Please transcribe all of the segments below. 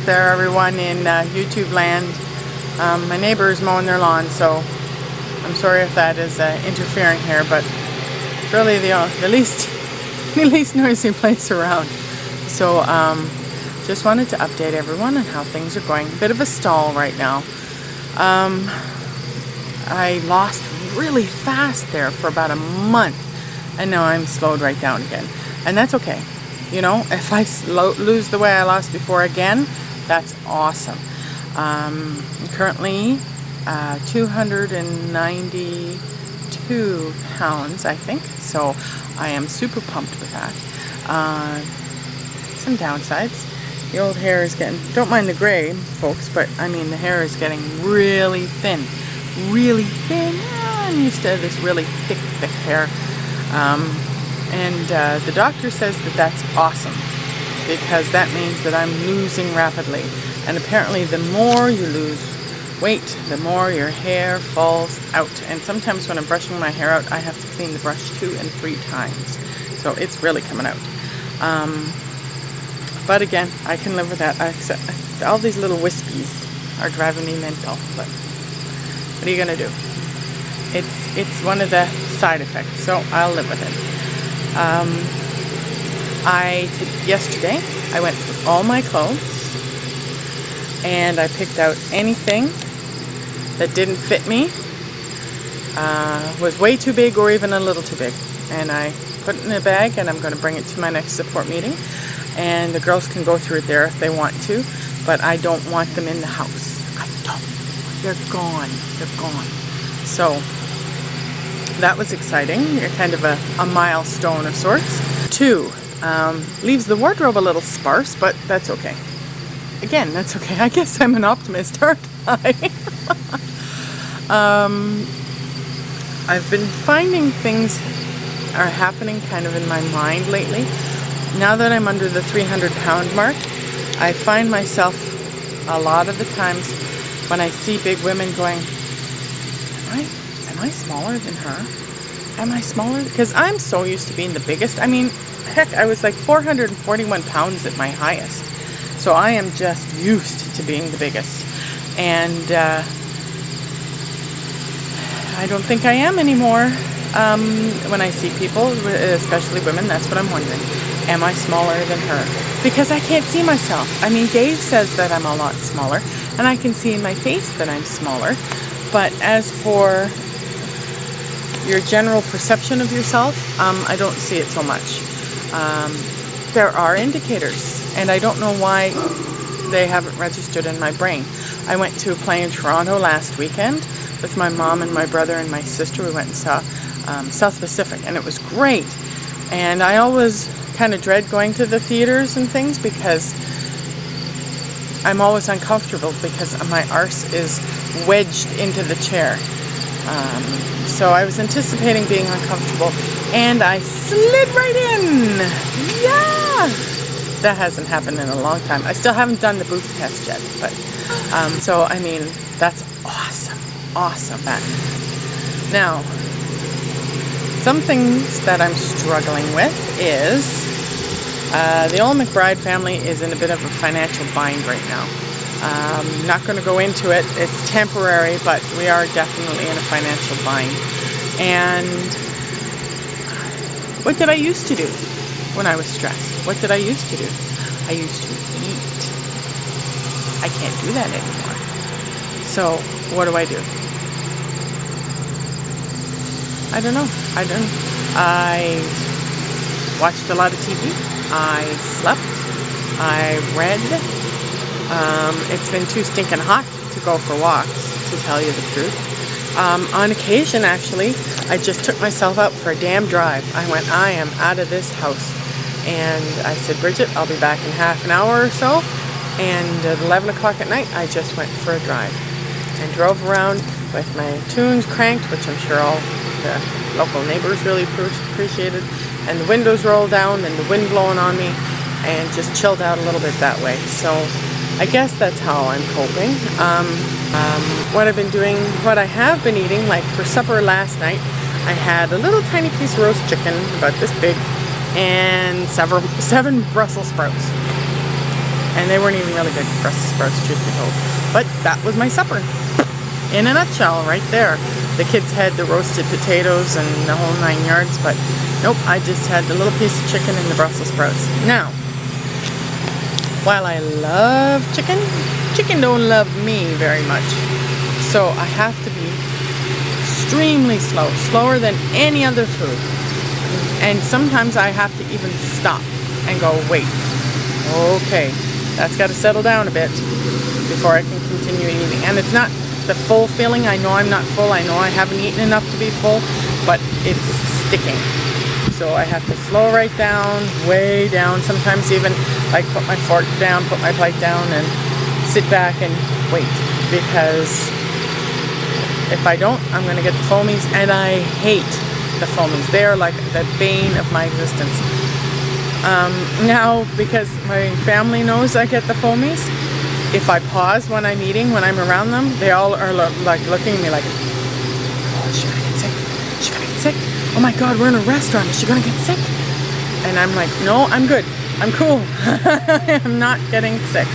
there, everyone in YouTube land. My neighbor is mowing their lawn, so I'm sorry if that is interfering here, but really the least noisy place around. So just wanted to update everyone on how things are going. A bit of a stall right now. I lost really fast there for about a month, and now I'm slowed right down again, and that's okay. You know, if I lose the way I lost before again, that's awesome. I'm currently 292 pounds, I think, so I am super pumped with that. Some downsides. The old hair is getting, don't mind the gray, folks, but I mean the hair is getting really thin. Really thin. I'm used to this really thick hair. And the doctor says that that's awesome, because that means that I'm losing rapidly. And apparently the more you lose weight, the more your hair falls out. And sometimes when I'm brushing my hair out, I have to clean the brush 2 and 3 times. So it's really coming out. But again, I can live with that. All these little wispies are driving me mental. But what are you gonna do? It's one of the side effects, so I'll live with it. Yesterday, I went through all my clothes and I picked out anything that didn't fit me, was way too big or even a little too big, and I put it in a bag, and I'm going to bring it to my next support meeting, and the girls can go through it there if they want to, but I don't want them in the house. I don't. They're gone. They're gone. So that was exciting. Kind of a milestone of sorts. 2, leaves the wardrobe a little sparse, but that's okay. Again, that's okay. I guess I'm an optimist, aren't I? I've been finding things are happening kind of in my mind lately. Now that I'm under the 300-pound mark, I find myself a lot of the times when I see big women going, am I smaller than her? Am I smaller? Because I'm so used to being the biggest. I mean, heck, I was like 441 pounds at my highest. So I am just used to being the biggest. And I don't think I am anymore. When I see people, especially women, that's what I'm wondering. Am I smaller than her? Because I can't see myself. I mean, Dave says that I'm a lot smaller, and I can see in my face that I'm smaller. But as for your general perception of yourself, I don't see it so much. There are indicators, and I don't know why they haven't registered in my brain. I went to a play in Toronto last weekend with my mom and my brother and my sister. We went and saw South Pacific, and it was great. And I always kind of dread going to the theaters and things because I'm always uncomfortable because my arse is wedged into the chair. So I was anticipating being uncomfortable, and I slid right in. Yeah! That hasn't happened in a long time. I still haven't done the booth test yet, but so I mean, that's awesome. Awesome. Now, some things that I'm struggling with is the old McBride family is in a bit of a financial bind right now. I'm not going to go into it. It's temporary, but we are definitely in a financial bind. And what did I used to do when I was stressed? What did I used to do? I used to eat. I can't do that anymore. So what do? I don't know. I watched a lot of TV. I slept. I read. It's been too stinking hot to go for walks, to tell you the truth. On occasion, actually, I just took myself out for a damn drive. I went, I am out of this house. And I said, Bridget, I'll be back in half an hour or so. And at 11 o'clock at night, I just went for a drive and drove around with my tunes cranked, which I'm sure all the local neighbors really appreciated, and the windows rolled down and the wind blowing on me, and just chilled out a little bit that way. So I guess that's how I'm coping. What I've been doing, what I have been eating, like for supper last night, I had a little tiny piece of roast chicken, about this big, and 7 Brussels sprouts. And they weren't even really good Brussels sprouts, truth be told. But that was my supper. In a nutshell, right there. The kids had the roasted potatoes and the whole 9 yards, but nope, I just had the little piece of chicken and the Brussels sprouts. Now, while I love chicken, chicken don't love me very much. So I have to be extremely slow, slower than any other food. And sometimes I have to even stop and go, wait, okay, that's got to settle down a bit before I can continue eating. And it's not the full feeling. I know I'm not full. I know I haven't eaten enough to be full, but it's sticking. So I have to slow right down, way down. Sometimes even like put my fork down, put my plate down, and sit back and wait. Because if I don't, I'm going to get the foamies, and I hate the foamies. They are like the bane of my existence. Now, because my family knows I get the foamies, if I pause when I'm eating, when I'm around them, they all are like looking at me like, oh, is she gonna get sick? Is she gonna get sick? Oh my God, we're in a restaurant. Is she gonna get sick? And I'm like, no, I'm good. I'm cool. I'm not getting sick.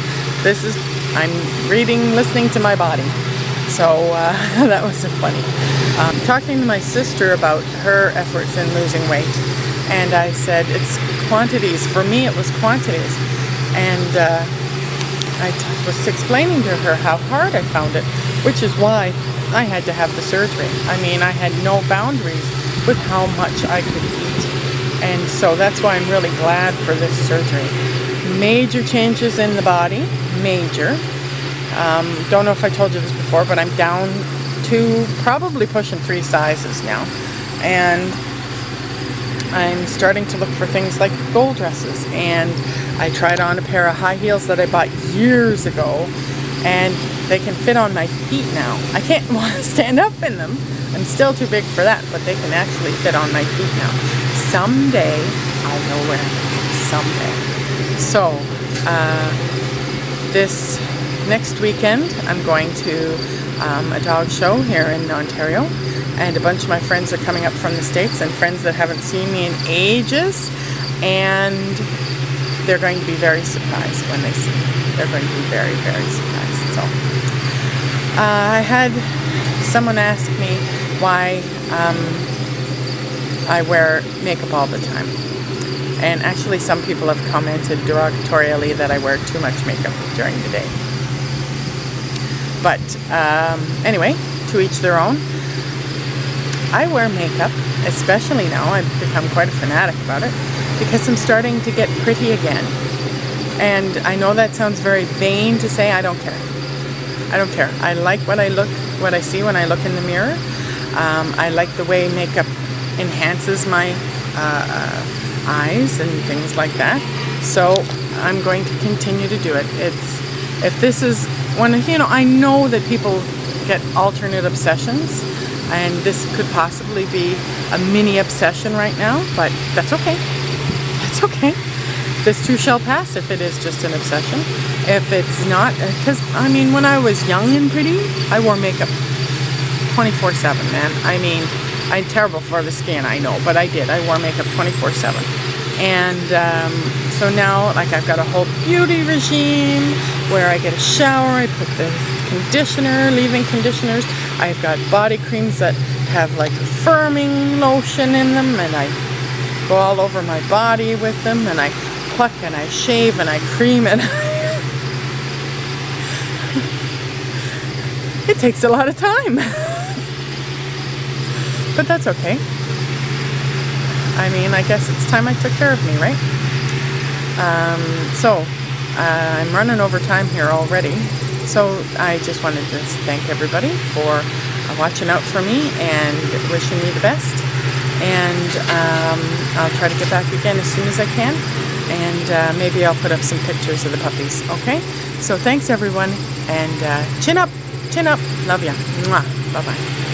I'm reading, listening to my body. So that was so funny. Talking to my sister about her efforts in losing weight, and I said it's quantities. For me, it was quantities, and I was explaining to her how hard I found it, which is why I had to have the surgery. I mean, I had no boundaries with how much I could eat, and so that's why I'm really glad for this surgery. Major changes in the body, major. Don't know if I told you this before, but I'm down to probably pushing 3 sizes now, and I'm starting to look for things like gold dresses, and I tried on a pair of high heels that I bought years ago, and they can fit on my feet now. I can't stand up in them. I'm still too big for that, but they can actually fit on my feet now. Someday I'll know where. Someday. So this next weekend I'm going to a dog show here in Ontario, and a bunch of my friends are coming up from the States, and friends that haven't seen me in ages, and they're going to be very surprised when they see me. They're going to be very, very surprised. So I had someone ask me why I wear makeup all the time, and actually some people have commented derogatorily that I wear too much makeup during the day. But anyway, to each their own. I wear makeup, especially now. I've become quite a fanatic about it, because I'm starting to get pretty again. And I know that sounds very vain to say. I don't care. I don't care. I like what I see when I look in the mirror. I like the way makeup enhances my eyes and things like that. So I'm going to continue to do it. If this is one, I know that people get alternate obsessions, and this could possibly be a mini obsession right now, but that's okay. That's okay. This too shall pass if it is just an obsession. If it's not, because I mean, when I was young and pretty, I wore makeup 24/7, man. I mean, I'm terrible for the skin, I know, but I did. I wore makeup 24/7. And so now, like, I've got a whole beauty regime where I get a shower, I put the conditioner, leave-in conditioners. I've got body creams that have like firming lotion in them, and I go all over my body with them, and I pluck and I shave and I cream, and it takes a lot of time. But that's okay. I mean, I guess it's time I took care of me, right? So I'm running over time here already. So I just wanted to thank everybody for watching out for me and wishing me the best. And I'll try to get back again as soon as I can. And maybe I'll put up some pictures of the puppies, okay? So thanks everyone, and chin up, love ya. Mwah. Bye-bye.